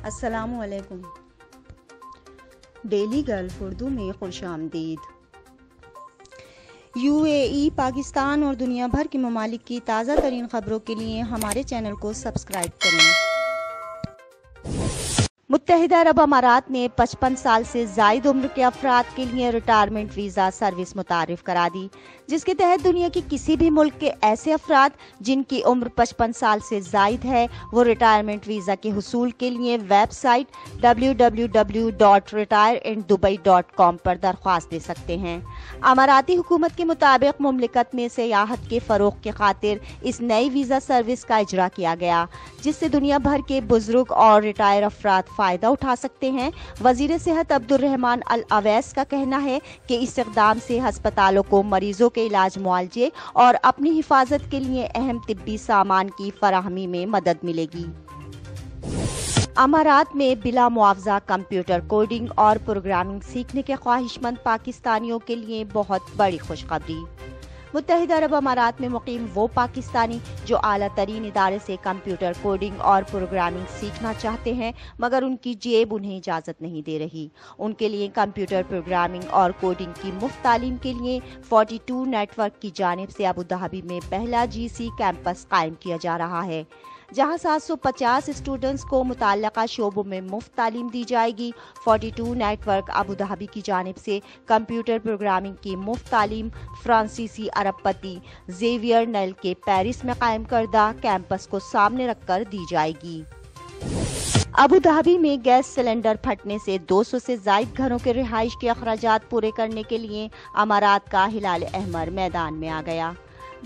السلام علیکم۔ Daily golf Urdu میں خوش آمدید۔ UAE، پاکستان اور دنیا بھر کے ممالک کی تازہ ترین خبروں کے لیے ہمارے چینل کو سبسکرائب کریں۔ متحدہ عرب امارات نے 55 سال سے زائد عمر کے افراد کے لیے ریٹائرمنٹ ویزا سروس متعارف کرا دی، جس کے تحت دنیا کے کسی بھی ملک کے ایسے افراد جن کی عمر 55 سال سے زائد ہے وہ ریٹائرمنٹ ویزا کے حصول کے لیے ویب سائٹ www.retireinddubai.com پر درخواست دے سکتے ہیں۔ اماراتی حکومت کے مطابق مملکت میں سیاحت کے فروغ کی خاطر اس نئی ویزا سروس کا اجرا کیا گیا، جس سے دنیا بھر کے بزرگ اور ریٹائر افراد فائدہ اٹھا سکتے ہیں۔ وزیر صحت عبدالرحمان العویس کا کہنا ہے کہ اس اقدام سے ہسپتالوں کو مریضوں کے علاج، معالجے اور اپنی حفاظت کے لیے اہم طبی سامان کی فراہمی میں مدد ملے گی۔ امارات میں بلا معاوضہ کمپیوٹر کوڈنگ اور پروگرامنگ سیکھنے کے خواہش مند پاکستانیوں کے لیے بہت بڑی خوشخبری۔ متحدہ عرب امارات میں مقیم وہ پاکستانی جو اعلیٰ ترین ادارے سے کمپیوٹر کوڈنگ اور پروگرامنگ سیکھنا چاہتے ہیں مگر ان کی جیب انہیں اجازت نہیں دے رہی، ان کے لیے کمپیوٹر پروگرامنگ اور کوڈنگ کی مفت تعلیم کے لیے 42 نیٹ ورک کی جانب سے ابوظہبی میں پہلا GC کیمپس قائم کیا جا رہا ہے، جہاں 750 اسٹوڈنٹس کو متعلقہ شعبوں میں مفت تعلیم دی جائے گی۔ 42 نیٹ ورک ابوظہبی کی جانب سے کمپیوٹر پروگرامنگ کی مفت تعلیم فرانسیسی ارب پتی زیویئر نیل کے پیرس میں قائم کردہ کیمپس کو سامنے رکھ کر دی جائے گی۔ ابوظہبی میں گیس سلنڈر پھٹنے سے 200 سے زائد گھروں کے رہائش کے اخراجات پورے کرنے کے لیے امارات کا ہلال احمر میدان میں آ گیا۔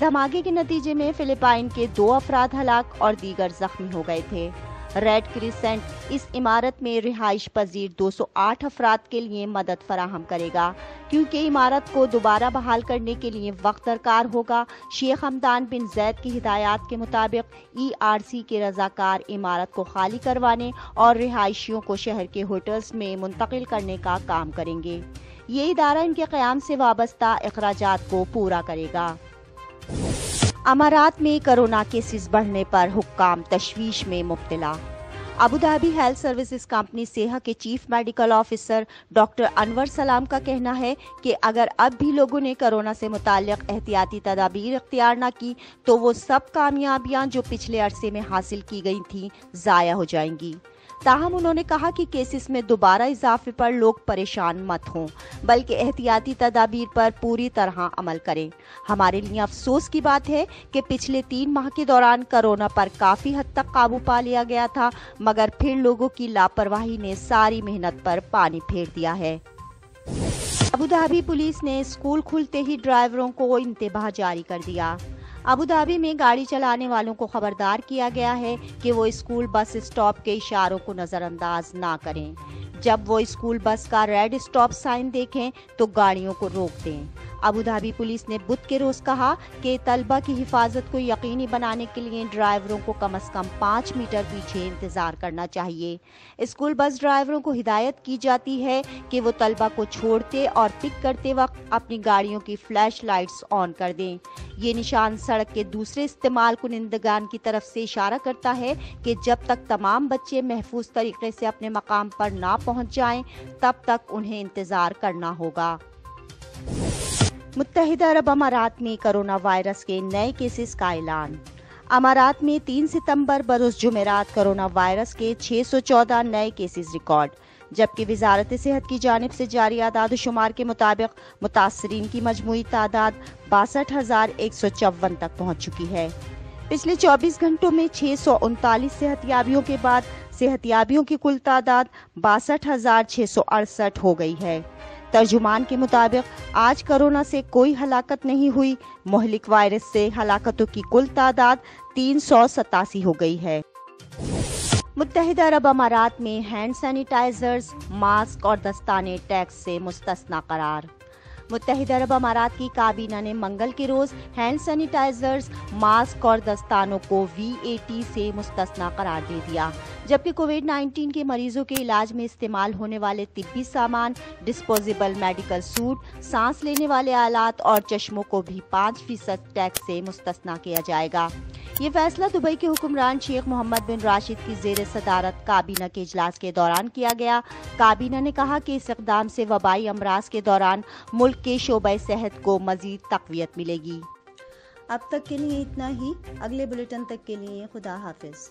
دھماکے کے نتیجے میں فلپائن کے 2 افراد ہلاک اور دیگر زخمی ہو گئے تھے۔ ریڈ کریسنٹ اس عمارت میں رہائش پذیر 208 افراد کے لیے مدد فراہم کرے گا، کیونکہ عمارت کو دوبارہ بحال کرنے کے لیے وقت درکار ہوگا۔ شیخ حمدان بن زید کی ہدایات کے مطابق ERC کے رضاکار عمارت کو خالی کروانے اور رہائشیوں کو شہر کے ہوٹلز میں منتقل کرنے کا کام کریں گے۔ یہ ادارہ ان کے قیام سے وابستہ اخراجات کو پورا کرے گا۔ امارات میں کرونا کیسز بڑھنے پر حکام تشویش میں مبتلا۔ ابوظہبی ہیلتھ سروسز کمپنی سیہا کے چیف میڈیکل آفیسر ڈاکٹر انور سلام کا کہنا ہے کہ اگر اب بھی لوگوں نے کرونا سے متعلق احتیاطی تدابیر اختیار نہ کی تو وہ سب کامیابیاں جو پچھلے عرصے میں حاصل کی گئی تھیں ضائع ہو جائیں گی۔ تاہم انہوں نے کہا کہ کیسز میں دوبارہ اضافے پر لوگ پریشان مت ہوں، بلکہ احتیاطی تدابیر پر پوری طرح عمل کریں۔ ہمارے لیے افسوس کی بات ہے کہ پچھلے 3 ماہ کے دوران کرونا پر کافی حد تک قابو پا لیا گیا تھا، مگر پھر لوگوں کی لاپرواہی نے ساری محنت پر پانی پھیر دیا ہے۔ ابوظہبی پولیس نے اسکول کھلتے ہی ڈرائیوروں کو انتباہ جاری کر دیا۔ ابوظہبی میں گاڑی چلانے والوں کو خبردار کیا گیا ہے کہ وہ اسکول بس اسٹاپ کے اشاروں کو نظر انداز نہ کریں۔ جب وہ اسکول بس کا ریڈ اسٹاپ سائن دیکھیں تو گاڑیوں کو روک دیں۔ ابوظہبی پولیس نے بدھ کے روز کہا کہ طلبہ کی حفاظت کو یقینی بنانے کے لیے ڈرائیوروں کو کم از کم 5 میٹر پیچھے انتظار کرنا چاہیے۔ اسکول بس ڈرائیوروں کو ہدایت کی جاتی ہے کہ وہ طلبہ کو چھوڑتے اور پک کرتے وقت اپنی گاڑیوں کی فلیش لائٹس آن کر دیں۔ یہ نشان سڑک کے دوسرے استعمال کنندگان کی طرف سے اشارہ کرتا ہے کہ جب تک تمام بچے محفوظ طریقے سے اپنے مقام پر نہ پہنچ جائیں تب تک انہیں انتظار کرنا ہوگا۔ متحدہ عرب امارات میں کرونا وائرس کے نئے کیسز کا اعلان۔ امارات میں 3 ستمبر بروز جمعرات کرونا وائرس کے 614 نئے کیسز ریکارڈ، جبکہ وزارت صحت کی جانب سے جاری اعداد و شمار کے مطابق متاثرین کی مجموعی تعداد 62,154 تک پہنچ چکی ہے۔ پچھلے 24 گھنٹوں میں 639 صحت یابیوں کے بعد صحت یابیوں کی کل تعداد 62,668 ہو گئی ہے۔ ترجمان کے مطابق آج کرونا سے کوئی ہلاکت نہیں ہوئی۔ مہلک وائرس سے ہلاکتوں کی کل تعداد 387 ہو گئی ہے۔ متحدہ عرب امارات میں ہینڈ سینیٹائزرز، ماسک اور دستانے ٹیکس سے مستثنی قرار۔ متحدہ عرب امارات کی کابینہ نے منگل کے روز ہینڈ سینیٹائزرز، ماسک اور دستانوں کو VAT سے مستثنی قرار دے دیا، جبکہ کووڈ-19 کے مریضوں کے علاج میں استعمال ہونے والے طبی سامان، ڈسپوزیبل میڈیکل سوٹ، سانس لینے والے آلات اور چشموں کو بھی 5% ٹیکس سے مستثنی کیا جائے گا۔ یہ فیصلہ دبئی کے حکمران شیخ محمد بن راشد کی زیر صدارت کابینہ کے اجلاس کے دوران کیا گیا۔ کابینہ نے کہا کہ اس اقدام سے وبائی امراض کے دوران ملک کے شعبہ صحت کو مزید تقویت ملے گی۔ اب تک کے لیے اتنا ہی، اگلے بلیٹن تک کے لیے خدا حافظ۔